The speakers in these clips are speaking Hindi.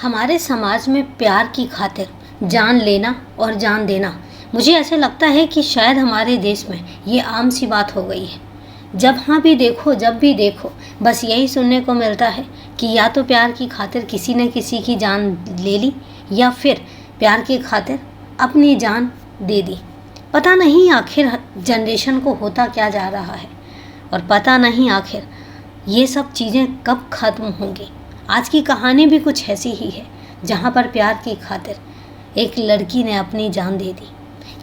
हमारे समाज में प्यार की खातिर जान लेना और जान देना, मुझे ऐसे लगता है कि शायद हमारे देश में ये आम सी बात हो गई है। जहाँ भी देखो, जब भी देखो, बस यही सुनने को मिलता है कि या तो प्यार की खातिर किसी न किसी की जान ले ली या फिर प्यार की खातिर अपनी जान दे दी। पता नहीं आखिर जनरेशन को होता क्या जा रहा है और पता नहीं आखिर ये सब चीज़ें कब ख़त्म होंगी। आज की कहानी भी कुछ ऐसी ही है, जहाँ पर प्यार की खातिर एक लड़की ने अपनी जान दे दी।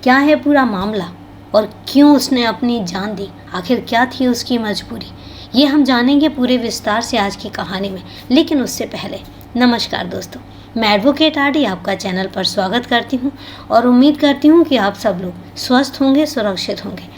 क्या है पूरा मामला और क्यों उसने अपनी जान दी, आखिर क्या थी उसकी मजबूरी, ये हम जानेंगे पूरे विस्तार से आज की कहानी में। लेकिन उससे पहले नमस्कार दोस्तों, मैं एडवोकेट आरडी आपका चैनल पर स्वागत करती हूँ और उम्मीद करती हूँ कि आप सब लोग स्वस्थ होंगे, सुरक्षित होंगे।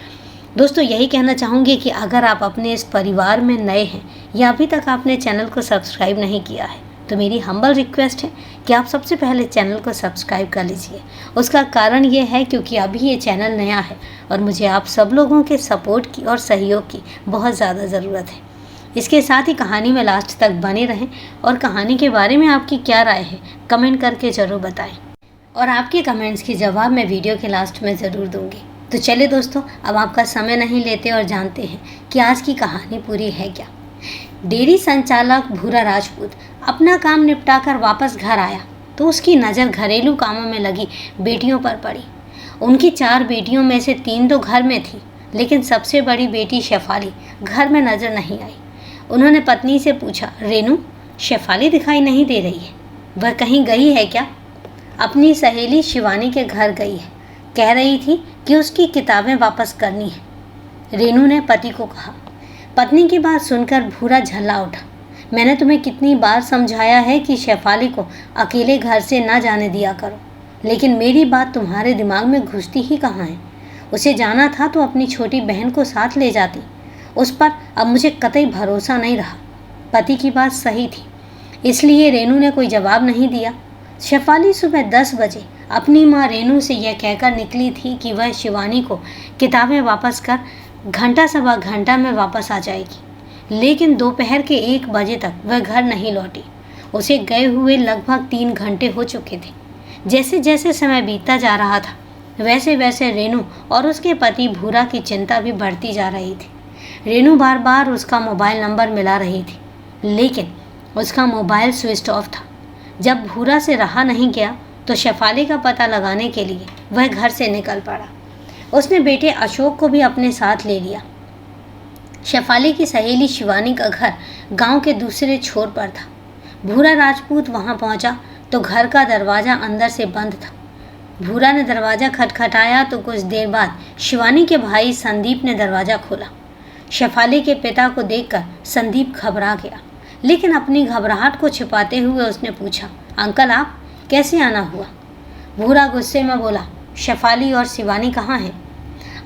दोस्तों, यही कहना चाहूँगी कि अगर आप अपने इस परिवार में नए हैं या अभी तक आपने चैनल को सब्सक्राइब नहीं किया है तो मेरी हम्बल रिक्वेस्ट है कि आप सबसे पहले चैनल को सब्सक्राइब कर लीजिए। उसका कारण ये है क्योंकि अभी ये चैनल नया है और मुझे आप सब लोगों के सपोर्ट की और सहयोग की बहुत ज़्यादा ज़रूरत है। इसके साथ ही कहानी में लास्ट तक बने रहें और कहानी के बारे में आपकी क्या राय है कमेंट करके ज़रूर बताएं और आपके कमेंट्स के जवाब मैं वीडियो के लास्ट में ज़रूर दूँगी। तो चलिए दोस्तों, अब आपका समय नहीं लेते और जानते हैं कि आज की कहानी पूरी है क्या। डेयरी संचालक भूरा राजपूत अपना काम निपटाकर वापस घर आया तो उसकी नज़र घरेलू कामों में लगी बेटियों पर पड़ी। उनकी 4 बेटियों में से 3 तो घर में थी, लेकिन सबसे बड़ी बेटी शेफाली घर में नज़र नहीं आई। उन्होंने पत्नी से पूछा, रेनू, शेफाली दिखाई नहीं दे रही है, वह कहीं गई है क्या? अपनी सहेली शिवानी के घर गई है, कह रही थी कि उसकी किताबें वापस करनी है, रेनू ने पति को कहा। पत्नी की बात सुनकर भूरा झल्ला उठा। मैंने तुम्हें कितनी बार समझाया है कि शेफाली को अकेले घर से ना जाने दिया करो, लेकिन मेरी बात तुम्हारे दिमाग में घुसती ही कहाँ है। उसे जाना था तो अपनी छोटी बहन को साथ ले जाती। उस पर अब मुझे कतई भरोसा नहीं रहा। पति की बात सही थी, इसलिए रेनू ने कोई जवाब नहीं दिया। शेफाली सुबह 10 बजे अपनी माँ रेनू से यह कहकर निकली थी कि वह शिवानी को किताबें वापस कर घंटा सवा घंटा में वापस आ जाएगी, लेकिन दोपहर के 1 बजे तक वह घर नहीं लौटी। उसे गए हुए लगभग 3 घंटे हो चुके थे। जैसे जैसे समय बीतता जा रहा था वैसे वैसे रेनू और उसके पति भूरा की चिंता भी बढ़ती जा रही थी। रेनू बार बार उसका मोबाइल नंबर मिला रही थी, लेकिन उसका मोबाइल स्विच ऑफ था। जब भूरा से रहा नहीं गया तो शेफाली का पता लगाने के लिए वह घर से निकल पड़ा। उसने बेटे अशोक को भी अपने साथ ले लिया। शेफाली की सहेली शिवानी का घर गांव के दूसरे छोर पर था। भूरा राजपूत वहां पहुंचा तो घर का दरवाज़ा अंदर से बंद था। भूरा ने दरवाज़ा खटखटाया तो कुछ देर बाद शिवानी के भाई संदीप ने दरवाज़ा खोला। शेफाली के पिता को देखकर संदीप घबरा गया, लेकिन अपनी घबराहट को छिपाते हुए उसने पूछा, अंकल आप कैसे आना हुआ? भूरा गुस्से में बोला, शेफाली और शिवानी कहाँ हैं?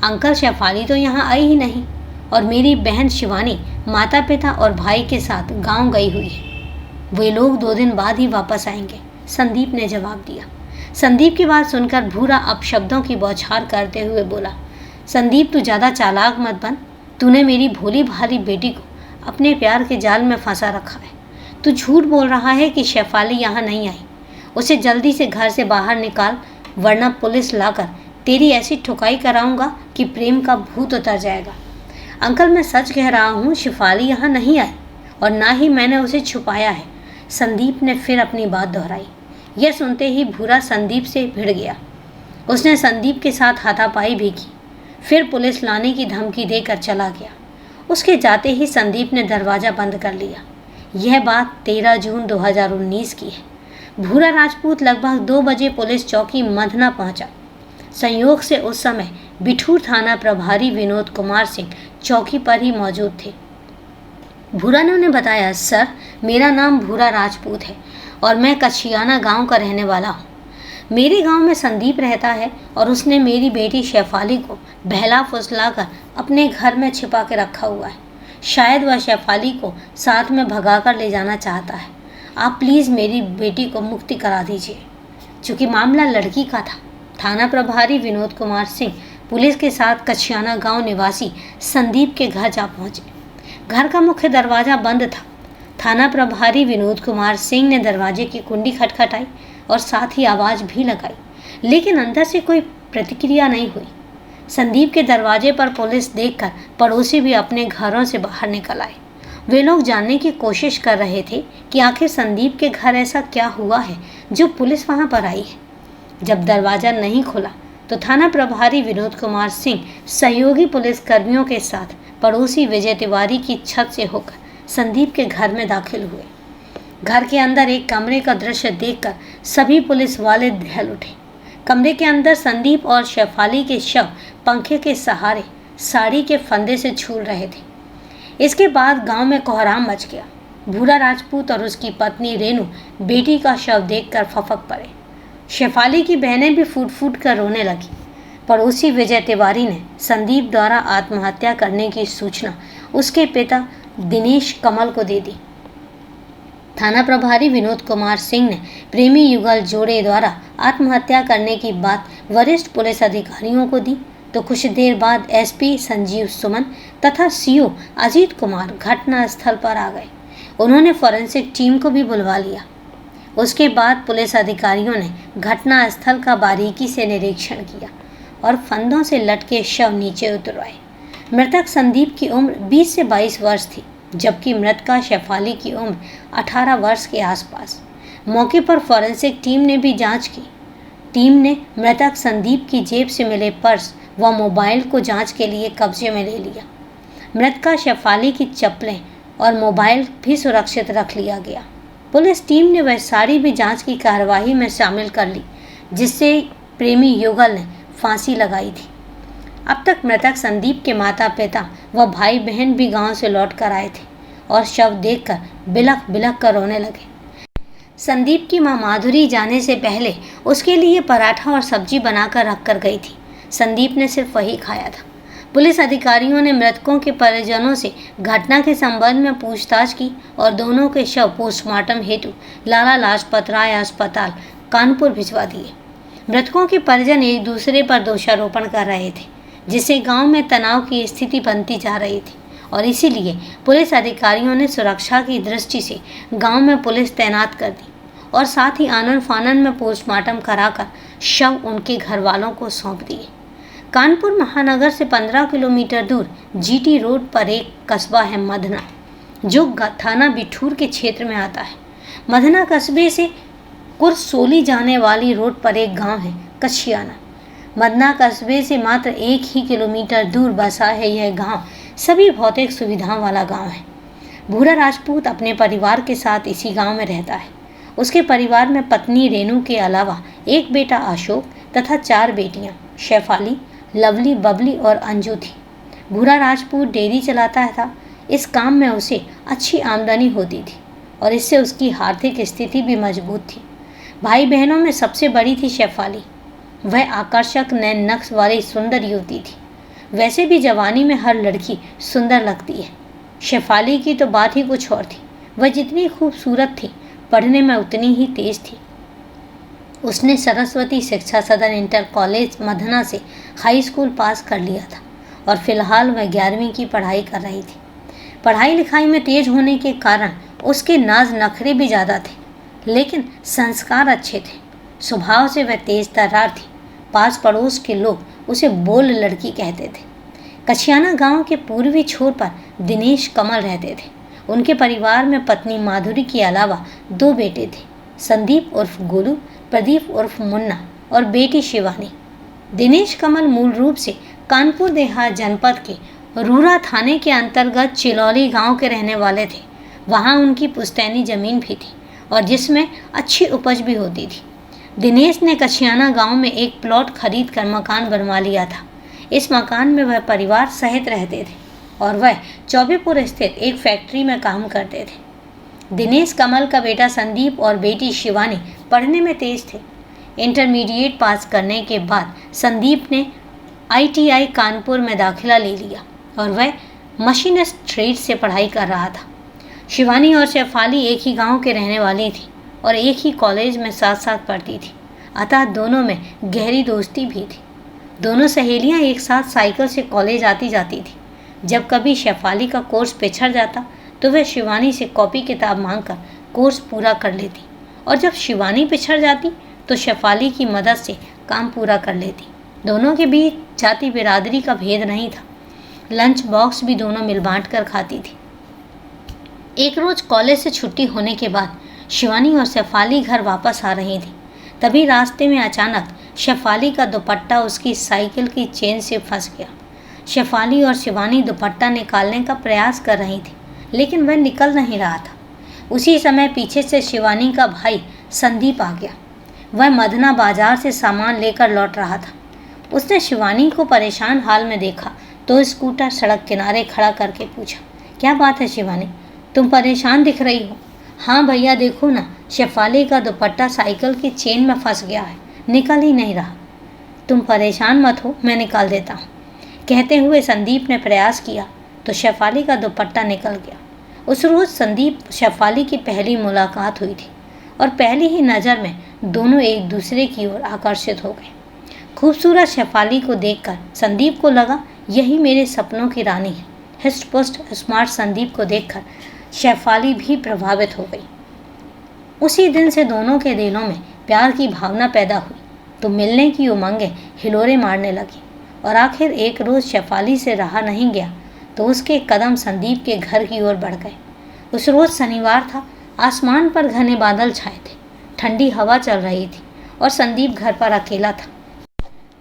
अंकल, शेफाली तो यहाँ आई ही नहीं और मेरी बहन शिवानी माता पिता और भाई के साथ गांव गई हुई है। वे लोग 2 दिन बाद ही वापस आएंगे, संदीप ने जवाब दिया। संदीप की बात सुनकर भूरा अपशब्दों की बौछार करते हुए बोला, संदीप तू ज़्यादा चालाक मत बन। तूने मेरी भोली भाली बेटी को अपने प्यार के जाल में फंसा रखा है। तू झूठ बोल रहा है कि शेफाली यहाँ नहीं आई। उसे जल्दी से घर से बाहर निकाल, वरना पुलिस लाकर तेरी ऐसी ठुकाई कराऊंगा कि प्रेम का भूत उतर जाएगा। अंकल, मैं सच कह रहा हूँ, शेफाली यहाँ नहीं आई और ना ही मैंने उसे छुपाया है, संदीप ने फिर अपनी बात दोहराई। यह सुनते ही भूरा संदीप से भिड़ गया। उसने संदीप के साथ हाथापाई भी की, फिर पुलिस लाने की धमकी देकर चला गया। उसके जाते ही संदीप ने दरवाज़ा बंद कर लिया। यह बात 13 जून 2019 की है। भूरा राजपूत लगभग 2 बजे पुलिस चौकी मधना पहुंचा। संयोग से उस समय बिठूर थाना प्रभारी विनोद कुमार सिंह चौकी पर ही मौजूद थे। भूरा ने उन्हें बताया, सर, मेरा नाम भूरा राजपूत है और मैं कछियाना गांव का रहने वाला हूं। मेरे गांव में संदीप रहता है और उसने मेरी बेटी शेफाली को बहला फुसला कर अपने घर में छिपा के रखा हुआ है। शायद वह शेफाली को साथ में भगा कर ले जाना चाहता है। आप प्लीज़ मेरी बेटी को मुक्ति करा दीजिए। चूँकि मामला लड़की का था, थाना प्रभारी विनोद कुमार सिंह पुलिस के साथ कछियाना गांव निवासी संदीप के घर जा पहुंचे। घर का मुख्य दरवाज़ा बंद था। थाना प्रभारी विनोद कुमार सिंह ने दरवाजे की कुंडी खटखटाई और साथ ही आवाज़ भी लगाई, लेकिन अंदर से कोई प्रतिक्रिया नहीं हुई। संदीप के दरवाजे पर पुलिस देखकर पड़ोसी भी अपने घरों से बाहर निकल आए। वे लोग जानने की कोशिश कर रहे थे कि आखिर संदीप के घर ऐसा क्या हुआ है जो पुलिस वहां पर आई है। जब दरवाज़ा नहीं खुला तो थाना प्रभारी विनोद कुमार सिंह सहयोगी पुलिस कर्मियों के साथ पड़ोसी विजय तिवारी की छत से होकर संदीप के घर में दाखिल हुए। घर के अंदर एक कमरे का दृश्य देखकर सभी पुलिस वाले दहल उठे। कमरे के अंदर संदीप और शेफाली के शव पंखे के सहारे साड़ी के फंदे से झूल रहे थे। इसके बाद गांव में कोहराम मच गया। भूरा राजपूत और उसकी पत्नी रेनू बेटी का शव देखकर फफक पड़े। शेफाली की बहनें भी फूट फूट कर रोने लगी। पड़ोसी विजय तिवारी ने संदीप द्वारा आत्महत्या करने की सूचना उसके पिता दिनेश कमल को दे दी। थाना प्रभारी विनोद कुमार सिंह ने प्रेमी युगल जोड़े द्वारा आत्महत्या करने की बात वरिष्ठ पुलिस अधिकारियों को दी तो कुछ देर बाद एसपी संजीव सुमन तथा सीओ अजीत कुमार घटनास्थल पर आ गए। उन्होंने फॉरेंसिक टीम को भी बुलवा लिया। उसके बाद पुलिस अधिकारियों ने घटनास्थल का बारीकी से निरीक्षण किया और फंदों से लटके शव नीचे उतरवाए। मृतक संदीप की उम्र 20 से 22 वर्ष थी, जबकि मृतका शेफाली की उम्र 18 वर्ष के आसपास। मौके पर फॉरेंसिक टीम ने भी जांच की। टीम ने मृतक संदीप की जेब से मिले पर्स व मोबाइल को जांच के लिए कब्जे में ले लिया। मृतका शेफाली की चप्पलें और मोबाइल भी सुरक्षित रख लिया गया। पुलिस टीम ने वह साड़ी भी जांच की कार्रवाई में शामिल कर ली जिससे प्रेमी युगल ने फांसी लगाई थी। अब तक मृतक संदीप के माता पिता व भाई बहन भी गांव से लौट कर आए थे और शव देखकर बिलख बिलख कर रोने लगे। संदीप की मां माधुरी जाने से पहले उसके लिए पराठा और सब्जी बनाकर रख कर गई थी। संदीप ने सिर्फ वही खाया था। पुलिस अधिकारियों ने मृतकों के परिजनों से घटना के संबंध में पूछताछ की और दोनों के शव पोस्टमार्टम हेतु लाला लाजपत राय अस्पताल कानपुर भिजवा दिए। मृतकों के परिजन एक दूसरे पर दोषारोपण कर रहे थे जिससे गांव में तनाव की स्थिति बनती जा रही थी और इसीलिए पुलिस अधिकारियों ने सुरक्षा की दृष्टि से गांव में पुलिस तैनात कर दी और साथ ही आनन फानन में पोस्टमार्टम कराकर शव उनके घर वालों को सौंप दिए। कानपुर महानगर से 15 किलोमीटर दूर जीटी रोड पर एक कस्बा है मधना, जो थाना बिठूर के क्षेत्र में आता है। मधना कस्बे से कुरसोली जाने वाली रोड पर एक गांव है कछियाना। मधना कस्बे से मात्र 1 ही किलोमीटर दूर बसा है यह गांव सभी भौतिक सुविधाओं वाला गांव है। भूरा राजपूत अपने परिवार के साथ इसी गांव में रहता है। उसके परिवार में पत्नी रेनू के अलावा एक बेटा अशोक तथा 4 बेटियां शेफाली, लवली, बबली और अंजू थी। भूरा राजपूत डेयरी चलाता था। इस काम में उसे अच्छी आमदनी होती थी और इससे उसकी आर्थिक स्थिति भी मजबूत थी। भाई बहनों में सबसे बड़ी थी शेफाली। वह आकर्षक नैन नक्श वाली सुंदर युवती थी। वैसे भी जवानी में हर लड़की सुंदर लगती है। शेफाली की तो बात ही कुछ और थी। वह जितनी खूबसूरत थी, पढ़ने में उतनी ही तेज थी। उसने सरस्वती शिक्षा सदन इंटर कॉलेज मधना से हाई स्कूल पास कर लिया था और फिलहाल वह 11वीं की पढ़ाई कर रही थी। पढ़ाई लिखाई में तेज होने के कारण उसके नाज नखरे भी ज़्यादा थे, लेकिन संस्कार अच्छे थे। स्वभाव से वह तेज तर्रार थी। पास पड़ोस के लोग उसे बोल लड़की कहते थे। कछियाना गांव के पूर्वी छोर पर दिनेश कमल रहते थे। उनके परिवार में पत्नी माधुरी के अलावा 2 बेटे थे, संदीप उर्फ गोलू, प्रदीप उर्फ मुन्ना और बेटी शिवानी। दिनेश कमल मूल रूप से कानपुर देहात जनपद के रूरा थाने के अंतर्गत चिलौली गांव के रहने वाले थे। वहां उनकी पुश्तैनी जमीन भी थी और जिसमें अच्छी उपज भी होती थी। दिनेश ने कछियाना गांव में एक प्लॉट खरीद कर मकान बनवा लिया था। इस मकान में वह परिवार सहित रहते थे और वह चौबेपुर स्थित एक फैक्ट्री में काम करते थे। दिनेश कमल का बेटा संदीप और बेटी शिवानी पढ़ने में तेज थे। इंटरमीडिएट पास करने के बाद संदीप ने ITI कानपुर में दाखिला ले लिया और वह मशीनिस्ट ट्रेड से पढ़ाई कर रहा था। शिवानी और शेफाली एक ही गांव के रहने वाली थी और एक ही कॉलेज में साथ साथ पढ़ती थी, अतः दोनों में गहरी दोस्ती भी थी। दोनों सहेलियां एक साथ साइकिल से कॉलेज आती जाती थी। जब कभी शेफाली का कोर्स पिछड़ जाता तो वह शिवानी से कॉपी किताब मांगकर कोर्स पूरा कर लेती, और जब शिवानी पिछड़ जाती तो शेफाली की मदद से काम पूरा कर लेती। दोनों के बीच जाति बिरादरी का भेद नहीं था। लंच बॉक्स भी दोनों मिल बांट कर खाती थी। एक रोज कॉलेज से छुट्टी होने के बाद शिवानी और शेफाली घर वापस आ रही थी। तभी रास्ते में अचानक शेफाली का दुपट्टा उसकी साइकिल की चेन से फंस गया। शेफाली और शिवानी दुपट्टा निकालने का प्रयास कर रही थी, लेकिन वह निकल नहीं रहा था। उसी समय पीछे से शिवानी का भाई संदीप आ गया। वह मदना बाजार से सामान लेकर लौट रहा था। उसने शिवानी को परेशान हाल में देखा तो स्कूटर सड़क किनारे खड़ा करके पूछा, क्या बात है शिवानी, तुम परेशान दिख रही हो? हाँ भैया देखो ना, शेफाली का दुपट्टा साइकिल की चेन में फंस गया है, निकल ही नहीं रहा। तुम परेशान मत हो, मैं निकाल देता हूँ। कहते हुए संदीप ने प्रयास किया तो शेफाली का दुपट्टा निकल गया। उस रोज़ संदीप शेफाली की पहली मुलाकात हुई थी और पहली ही नज़र में दोनों एक दूसरे की ओर आकर्षित हो गए। खूबसूरत शेफाली को देखकर संदीप को लगा यही मेरे सपनों की रानी है। हिस्ट पुस्ट स्मार्ट संदीप को देखकर शेफाली भी प्रभावित हो गई। उसी दिन से दोनों के दिलों में प्यार की भावना पैदा हुई तो मिलने की उमंगें हिलोरे मारने लगी। और आखिर एक रोज़ शेफाली से रहा नहीं गया तो उसके कदम संदीप के घर की ओर बढ़ गए। उस रोज़ शनिवार था। आसमान पर घने बादल छाए थे, ठंडी हवा चल रही थी और संदीप घर पर अकेला था।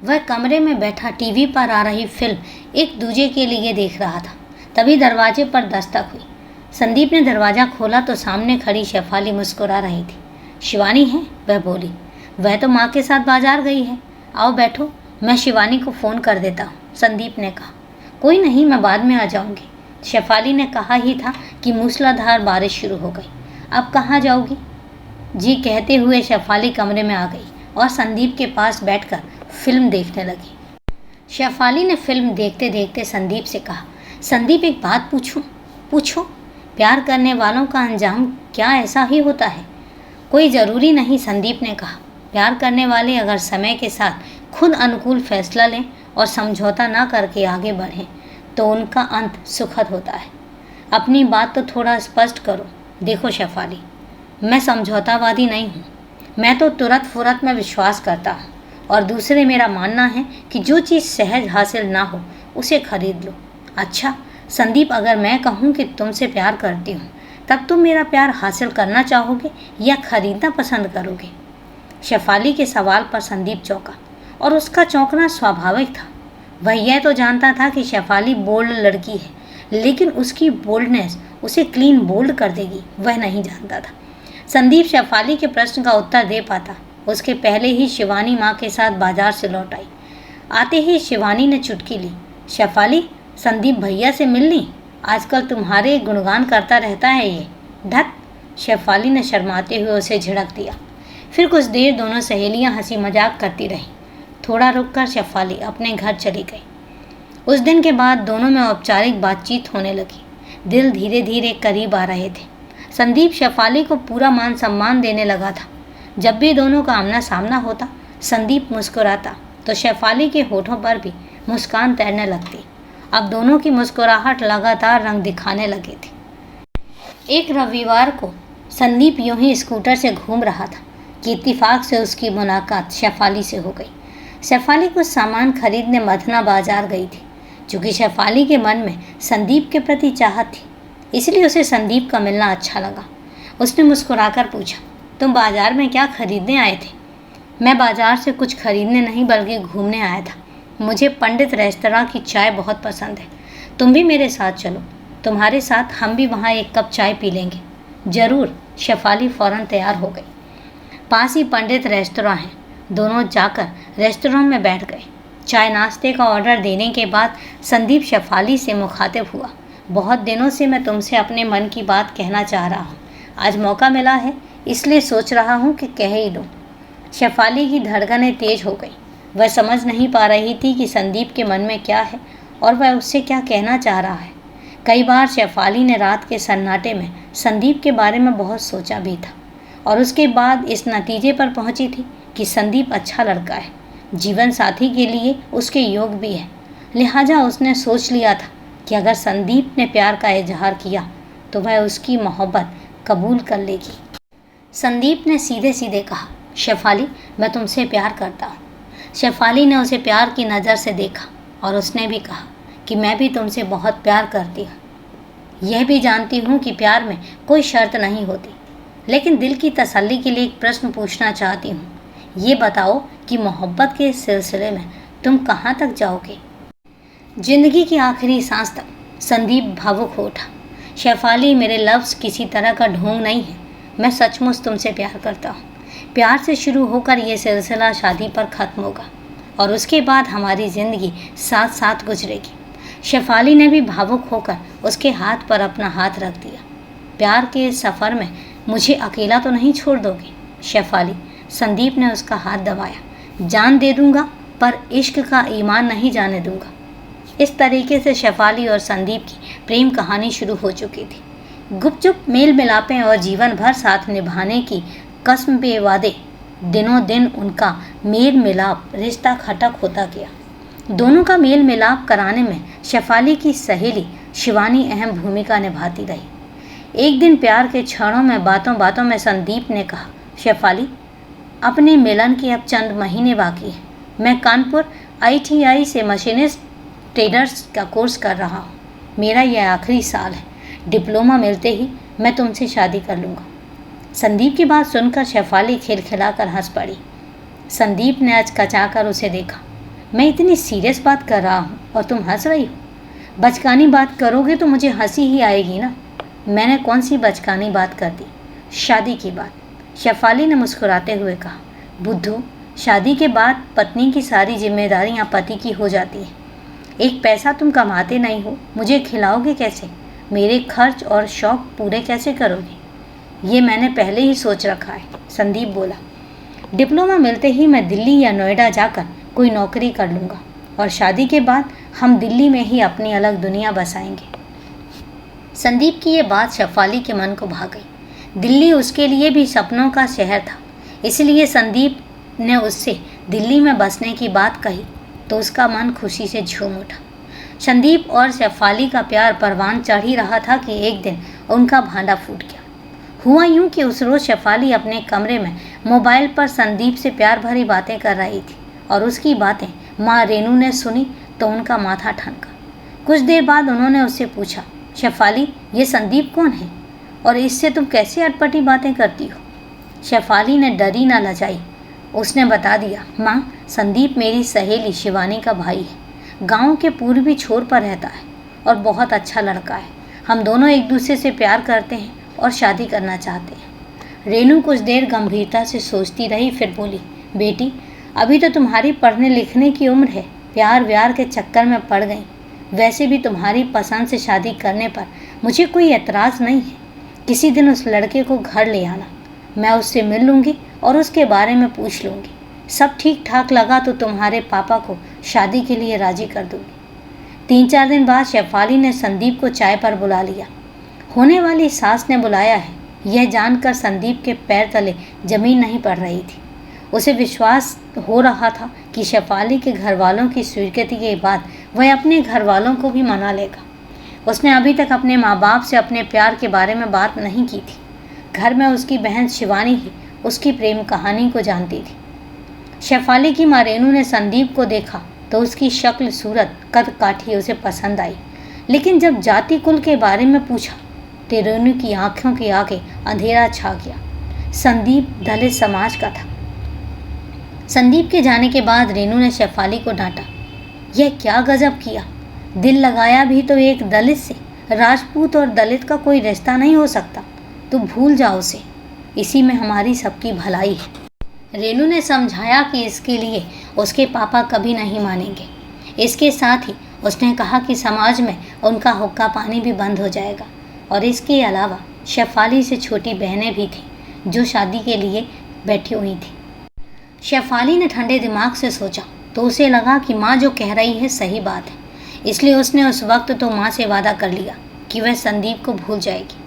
वह कमरे में बैठा टीवी पर आ रही फिल्म एक दूजे के लिए देख रहा था। तभी दरवाजे पर दस्तक हुई। संदीप ने दरवाज़ा खोला तो सामने खड़ी शेफाली मुस्कुरा रही थी। शिवानी है, वह बोली। वह तो माँ के साथ बाजार गई है। आओ बैठो, मैं शिवानी को फ़ोन कर देता हूँ, संदीप ने कहा। कोई नहीं, मैं बाद में आ जाऊँगी। शेफाली ने कहा ही था कि मूसलाधार बारिश शुरू हो गई। अब कहाँ जाओगी जी? कहते हुए शेफाली कमरे में आ गई और संदीप के पास बैठकर फिल्म देखने लगी। शेफाली ने फिल्म देखते देखते संदीप से कहा, संदीप एक बात पूछूं? पूछो। प्यार करने वालों का अंजाम क्या ऐसा ही होता है? कोई ज़रूरी नहीं, संदीप ने कहा। प्यार करने वाले अगर समय के साथ खुद अनुकूल फैसला लें और समझौता ना करके आगे बढ़ें तो उनका अंत सुखद होता है। अपनी बात तो थोड़ा स्पष्ट करो। देखो शेफाली, मैं समझौतावादी नहीं हूँ। मैं तो तुरंत फुरत में विश्वास करता हूँ और दूसरे मेरा मानना है कि जो चीज़ सहज हासिल ना हो उसे खरीद लो। अच्छा संदीप, अगर मैं कहूँ कि तुमसे प्यार करती हूँ तब तुम मेरा प्यार हासिल करना चाहोगे या खरीदना पसंद करोगे? शेफाली के सवाल पर संदीप चौंका और उसका चौंकना स्वाभाविक था। वह यह तो जानता था कि शेफाली बोल्ड लड़की है, लेकिन उसकी बोल्डनेस उसे क्लीन बोल्ड कर देगी वह नहीं जानता था। संदीप शेफाली के प्रश्न का उत्तर दे पाता उसके पहले ही शिवानी माँ के साथ बाजार से लौट आई। आते ही शिवानी ने चुटकी ली। शेफाली, संदीप भैया से मिलनी? आजकल तुम्हारे गुणगान करता रहता है ये। ढक। शेफाली ने शर्माते हुए उसे झिड़क दिया। फिर कुछ देर दोनों सहेलियां हंसी मजाक करती रहीं। थोड़ा रुककर शेफाली अपने घर चली गई। उस दिन के बाद दोनों में औपचारिक बातचीत होने लगी। दिल धीरे धीरे करीब आ रहे थे। संदीप शेफाली को पूरा मान सम्मान देने लगा था। जब भी दोनों का आमना सामना होता, संदीप मुस्कुराता तो शेफाली के होठों पर भी मुस्कान तैरने लगती। अब दोनों की मुस्कुराहट लगातार रंग दिखाने लगी थी। एक रविवार को संदीप यूं ही स्कूटर से घूम रहा था कि इत्तेफाक से उसकी मुलाकात शेफाली से हो गई। शेफाली कुछ सामान खरीदने मदना बाजार गई थी। चूँकि शेफाली के मन में संदीप के प्रति चाहत थी, इसलिए उसे संदीप का मिलना अच्छा लगा। उसने मुस्कुराकर पूछा, तुम बाजार में क्या खरीदने आए थे? मैं बाजार से कुछ खरीदने नहीं बल्कि घूमने आया था। मुझे पंडित रेस्तरां की चाय बहुत पसंद है। तुम भी मेरे साथ चलो। तुम्हारे साथ हम भी वहाँ एक कप चाय पी लेंगे। ज़रूर। शेफाली फ़ौरन तैयार हो गई। पास ही पंडित रेस्तरां है। दोनों जाकर रेस्तरां में बैठ गए। चाय नाश्ते का ऑर्डर देने के बाद संदीप शेफाली से मुखातिब हुआ। बहुत दिनों से मैं तुमसे अपने मन की बात कहना चाह रहा हूँ। आज मौका मिला है, इसलिए सोच रहा हूँ कि कह ही दूँ। शेफाली की धड़कनें तेज हो गई। वह समझ नहीं पा रही थी कि संदीप के मन में क्या है और वह उससे क्या कहना चाह रहा है। कई बार शेफाली ने रात के सन्नाटे में संदीप के बारे में बहुत सोचा भी था और उसके बाद इस नतीजे पर पहुंची थी कि संदीप अच्छा लड़का है, जीवन साथी के लिए उसके योग भी है। लिहाजा उसने सोच लिया था कि अगर संदीप ने प्यार का इजहार किया तो वह उसकी मोहब्बत कबूल कर लेगी। संदीप ने सीधे सीधे कहा, शेफाली, मैं तुमसे प्यार करता हूँ। शेफाली ने उसे प्यार की नज़र से देखा और उसने भी कहा कि मैं भी तुमसे बहुत प्यार करती हूँ। यह भी जानती हूँ कि प्यार में कोई शर्त नहीं होती, लेकिन दिल की तसल्ली के लिए एक प्रश्न पूछना चाहती हूँ। ये बताओ कि मोहब्बत के सिलसिले में तुम कहाँ तक जाओगे? जिंदगी की आखिरी सांस तक। संदीप भावुक हो उठा। शेफाली, मेरे लफ्ज़ किसी तरह का ढोंग नहीं है। मैं सचमुच तुमसे प्यार करता हूँ। प्यार से शुरू होकर ये सिलसिला शादी पर ख़त्म होगा और उसके बाद हमारी ज़िंदगी साथ साथ गुजरेगी। शेफाली ने भी भावुक होकर उसके हाथ पर अपना हाथ रख दिया। प्यार के इस सफ़र में मुझे अकेला तो नहीं छोड़ दोगे शेफाली? संदीप ने उसका हाथ दबाया। जान दे दूंगा, पर इश्क का ईमान नहीं जाने दूंगा। इस तरीके से शेफाली और संदीप की प्रेम कहानी शुरू हो चुकी थी। गुपचुप मेल मिलापें और जीवन भर साथ निभाने की कसम पे वादे, दिनों दिन उनका मेल मिलाप रिश्ता खटक होता गया। दोनों का मेल मिलाप कराने में शेफाली की सहेली शिवानी अहम भूमिका निभाती रही। एक दिन प्यार के क्षणों में बातों बातों में संदीप ने कहा, शेफाली, अपने मिलन के अब चंद महीने बाकी हैं। मैं कानपुर ITI से मशीनिस्ट ट्रेडर्स का कोर्स कर रहा हूँ। मेरा यह आखिरी साल है। डिप्लोमा मिलते ही मैं तुमसे शादी कर लूँगा। संदीप की बात सुनकर शेफाली खिलखिलाकर हंस पड़ी। संदीप ने अचकचाकर उसे देखा। मैं इतनी सीरियस बात कर रहा हूँ और तुम हंस रही हो? बचकानी बात करोगे तो मुझे हंसी ही आएगी ना। मैंने कौन सी बचकानी बात कर दी? शादी की बात, शेफाली ने मुस्कुराते हुए कहा। बुद्धू, शादी के बाद पत्नी की सारी जिम्मेदारियाँ पति की हो जाती हैं। एक पैसा तुम कमाते नहीं हो, मुझे खिलाओगे कैसे? मेरे खर्च और शौक पूरे कैसे करोगे? ये मैंने पहले ही सोच रखा है, संदीप बोला। डिप्लोमा मिलते ही मैं दिल्ली या नोएडा जाकर कोई नौकरी कर लूँगा और शादी के बाद हम दिल्ली में ही अपनी अलग दुनिया बसाएंगे। संदीप की ये बात शेफाली के मन को भा गई। दिल्ली उसके लिए भी सपनों का शहर था, इसलिए संदीप ने उससे दिल्ली में बसने की बात कही तो उसका मन खुशी से झूम उठा। संदीप और शेफाली का प्यार परवान चढ़ ही रहा था कि एक दिन उनका भांडा फूट गया। हुआ यूं कि उस रोज़ शेफाली अपने कमरे में मोबाइल पर संदीप से प्यार भरी बातें कर रही थी और उसकी बातें माँ रेनू ने सुनी तो उनका माथा ठनका। कुछ देर बाद उन्होंने उससे पूछा, शेफाली, ये संदीप कौन है और इससे तुम कैसे अटपटी बातें करती हो? शेफाली ने डरी ना लजाई। उसने बता दिया, माँ, संदीप मेरी सहेली शिवानी का भाई है। गांव के पूर्वी छोर पर रहता है और बहुत अच्छा लड़का है। हम दोनों एक दूसरे से प्यार करते हैं और शादी करना चाहते हैं। रेनू कुछ देर गंभीरता से सोचती रही, फिर बोली, बेटी, अभी तो तुम्हारी पढ़ने लिखने की उम्र है, प्यार व्यार के चक्कर में पड़ गई। वैसे भी तुम्हारी पसंद से शादी करने पर मुझे कोई एतराज़ नहीं है। किसी दिन उस लड़के को घर ले आना, मैं उससे मिल लूँगी और उसके बारे में पूछ लूँगी। सब ठीक ठाक लगा तो तुम्हारे पापा को शादी के लिए राज़ी कर दूँगी। 3-4 दिन बाद शेफाली ने संदीप को चाय पर बुला लिया। होने वाली सास ने बुलाया है, यह जानकर संदीप के पैर तले जमीन नहीं पड़ रही थी। उसे विश्वास हो रहा था कि शेफाली के घर वालों की स्वीकृति के बाद वह अपने घर वालों को भी मना लेगा। उसने अभी तक अपने माँ बाप से अपने प्यार के बारे में बात नहीं की थी। घर में उसकी बहन शिवानी ही उसकी प्रेम कहानी को जानती थी। शेफाली की माँ रेनू ने संदीप को देखा तो उसकी शक्ल, सूरत, कद काठी उसे पसंद आई, लेकिन जब जाति कुल के बारे में पूछा तो रेनू की आंखों के आगे अंधेरा छा गया। संदीप दलित समाज का था। संदीप के जाने के बाद रेनू ने शेफाली को डांटा, यह क्या गजब किया? दिल लगाया भी तो एक दलित से। राजपूत और दलित का कोई रिश्ता नहीं हो सकता, तो भूल जाओ उसे। इसी में हमारी सबकी भलाई है। रेनू ने समझाया कि इसके लिए उसके पापा कभी नहीं मानेंगे। इसके साथ ही उसने कहा कि समाज में उनका हुक्का पानी भी बंद हो जाएगा और इसके अलावा शेफाली से छोटी बहनें भी थीं जो शादी के लिए बैठी हुई थी। शेफाली ने ठंडे दिमाग से सोचा तो उसे लगा कि माँ जो कह रही है सही बात है, इसलिए उसने उस वक्त तो माँ से वादा कर लिया कि वह संदीप को भूल जाएगी।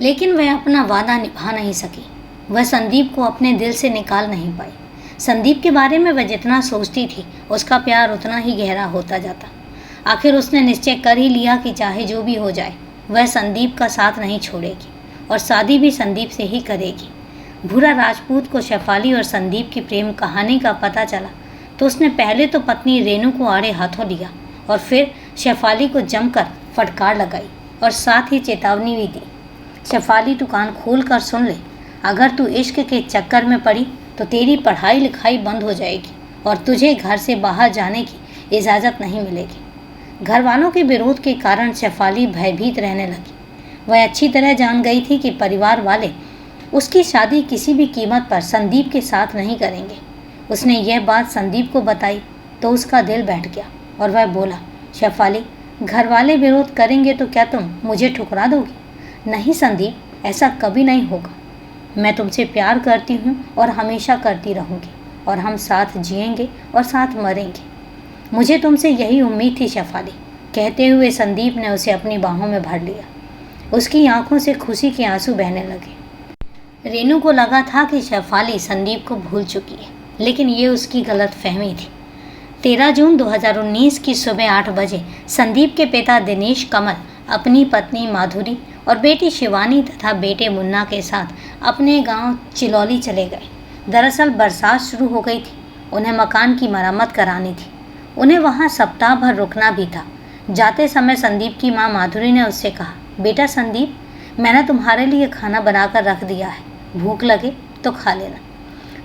लेकिन वह अपना वादा निभा नहीं सकी। वह संदीप को अपने दिल से निकाल नहीं पाई। संदीप के बारे में वह जितना सोचती थी उसका प्यार उतना ही गहरा होता जाता। आखिर उसने निश्चय कर ही लिया कि चाहे जो भी हो जाए वह संदीप का साथ नहीं छोड़ेगी और शादी भी संदीप से ही करेगी। भूरा राजपूत को शेफाली और संदीप की प्रेम कहानी का पता चला तो उसने पहले तो पत्नी रेनू को आड़े हाथों लिया और फिर शेफाली को जमकर फटकार लगाई और साथ ही चेतावनी भी दी, शेफाली तू कान खोल कर सुन ले, अगर तू इश्क के चक्कर में पड़ी तो तेरी पढ़ाई लिखाई बंद हो जाएगी और तुझे घर से बाहर जाने की इजाज़त नहीं मिलेगी। घर वालों के विरोध के कारण शेफाली भयभीत रहने लगी। वह अच्छी तरह जान गई थी कि परिवार वाले उसकी शादी किसी भी कीमत पर संदीप के साथ नहीं करेंगे। उसने यह बात संदीप को बताई तो उसका दिल बैठ गया और वह बोला, शेफाली, घर वाले विरोध करेंगे तो क्या तुम मुझे ठुकरा दोगी? नहीं संदीप, ऐसा कभी नहीं होगा। मैं तुमसे प्यार करती हूँ और हमेशा करती रहूँगी और हम साथ जिएंगे और साथ मरेंगे। मुझे तुमसे यही उम्मीद थी शेफाली। कहते हुए संदीप ने उसे अपनी बाहों में भर लिया। उसकी आंखों से खुशी के आंसू बहने लगे। रेनू को लगा था कि शेफाली संदीप को भूल चुकी है, लेकिन ये उसकी गलतफहमी थी। 13 जून 2019 की सुबह 8 बजे संदीप के पिता दिनेश कमल अपनी पत्नी माधुरी और बेटी शिवानी तथा बेटे मुन्ना के साथ अपने गांव चिलौली चले गए। दरअसल बरसात शुरू हो गई थी, उन्हें मकान की मरम्मत करानी थी। उन्हें वहां सप्ताह भर रुकना भी था। जाते समय संदीप की मां माधुरी ने उससे कहा, बेटा संदीप, मैंने तुम्हारे लिए खाना बनाकर रख दिया है, भूख लगे तो खा लेना।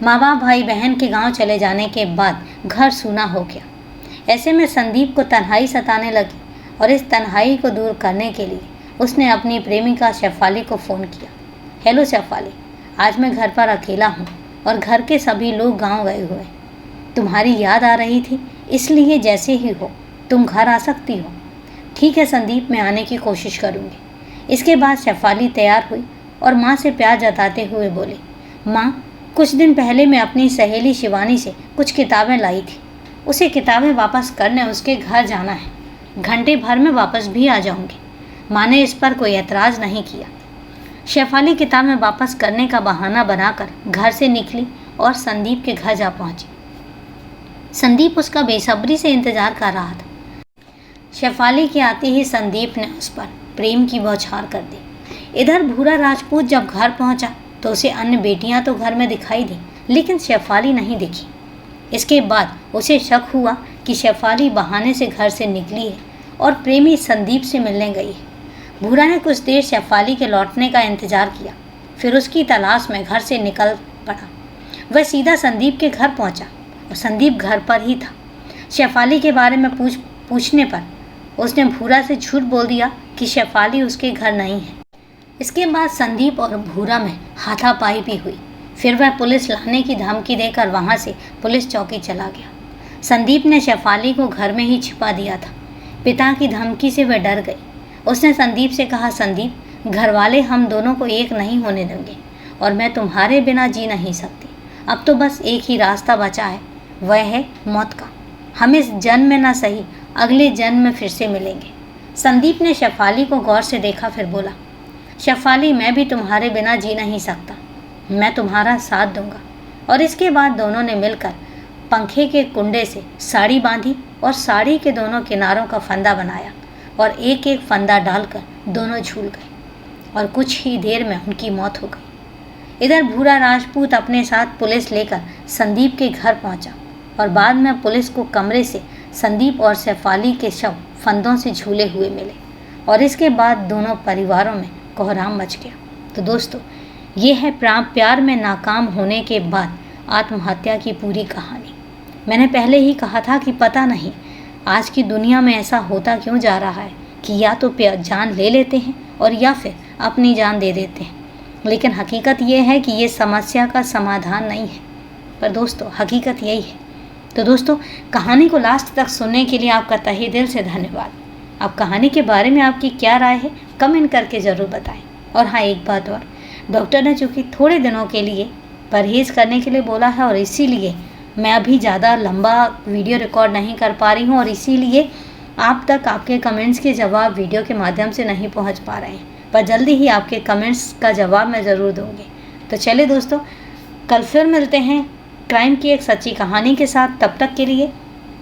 माँ बाप भाई बहन के गांव चले जाने के बाद घर सूना हो गया। ऐसे में संदीप को तन्हाई सताने लगी और इस तन्हाई को दूर करने के लिए उसने अपनी प्रेमिका शेफाली को फ़ोन किया। हेलो शेफाली, आज मैं घर पर अकेला हूँ और घर के सभी लोग गांव गए हुए। तुम्हारी याद आ रही थी, इसलिए जैसे ही हो तुम घर आ सकती हो? ठीक है संदीप, मैं आने की कोशिश करूँगी। इसके बाद शेफाली तैयार हुई और माँ से प्यार जताते हुए बोली, माँ, कुछ दिन पहले मैं अपनी सहेली शिवानी से कुछ किताबें लाई थी। उसे किताबें वापस करने उसके घर जाना है। घंटे भर में वापस भी आ जाऊंगी। माँ ने इस पर कोई एतराज़ नहीं किया। शेफाली किताबें वापस करने का बहाना बनाकर घर से निकली और संदीप के घर जा पहुंची। संदीप उसका बेसब्री से इंतजार कर रहा था। शेफाली के आते ही संदीप ने उस पर प्रेम की बौछार कर दी। इधर भूरा राजपूत जब घर पहुंचा तो उसे अन्य बेटियां तो घर में दिखाई दी, लेकिन शेफाली नहीं दिखी। इसके बाद उसे शक हुआ कि शेफाली बहाने से घर से निकली है और प्रेमी संदीप से मिलने गई है। भूरा ने कुछ देर शेफाली के लौटने का इंतजार किया, फिर उसकी तलाश में घर से निकल पड़ा। वह सीधा संदीप के घर पहुंचा और संदीप घर पर ही था। शेफाली के बारे में पूछने पर उसने भूरा से झूठ बोल दिया कि शेफाली उसके घर नहीं है। इसके बाद संदीप और भूरा में हाथापाई भी हुई। फिर वह पुलिस लाने की धमकी देकर वहां से पुलिस चौकी चला गया। संदीप ने शेफाली को घर में ही छिपा दिया था। पिता की धमकी से वह डर गई। उसने संदीप से कहा, संदीप, घर वाले हम दोनों को एक नहीं होने देंगे और मैं तुम्हारे बिना जी नहीं सकती। अब तो बस एक ही रास्ता बचा है, वह है मौत का। हम इस जन्म में ना सही, अगले जन्म में फिर से मिलेंगे। संदीप ने शेफाली को गौर से देखा, फिर बोला, शेफाली, मैं भी तुम्हारे बिना जी नहीं सकता, मैं तुम्हारा साथ दूंगा। और इसके बाद दोनों ने मिलकर पंखे के कुंडे से साड़ी बांधी और साड़ी के दोनों किनारों का फंदा बनाया और एक एक फंदा डालकर दोनों झूल गए और कुछ ही देर में उनकी मौत हो गई। इधर भूरा राजपूत अपने साथ पुलिस लेकर संदीप के घर पहुंचा और बाद में पुलिस को कमरे से संदीप और शेफाली के शव फंदों से झूले हुए मिले और इसके बाद दोनों परिवारों में कोहराम मच गया। तो दोस्तों, ये है प्यार में नाकाम होने के बाद आत्महत्या की पूरी कहानी। मैंने पहले ही कहा था कि पता नहीं आज की दुनिया में ऐसा होता क्यों जा रहा है कि या तो जान ले लेते हैं और या फिर अपनी जान दे देते हैं। लेकिन हकीकत ये है कि ये समस्या का समाधान नहीं है, पर दोस्तों हकीकत यही है। तो दोस्तों, कहानी को लास्ट तक सुनने के लिए आपका तहे दिल से धन्यवाद। अब कहानी के बारे में आपकी क्या राय है, कमेंट करके ज़रूर बताएं। और हाँ, एक बात और, डॉक्टर ने चूँकि थोड़े दिनों के लिए परहेज़ करने के लिए बोला है और इसीलिए मैं अभी ज़्यादा लंबा वीडियो रिकॉर्ड नहीं कर पा रही हूँ और इसीलिए आप तक आपके कमेंट्स के जवाब वीडियो के माध्यम से नहीं पहुँच पा रहे हैं, पर जल्दी ही आपके कमेंट्स का जवाब मैं ज़रूर दूँगी। तो चलिए दोस्तों, कल फिर मिलते हैं क्राइम की एक सच्ची कहानी के साथ। तब तक के लिए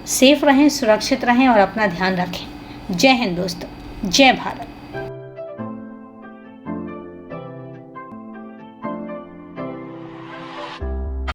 सेफ रहें, सुरक्षित रहें और अपना ध्यान रखें। जय हिंद दोस्तों, जय भारत।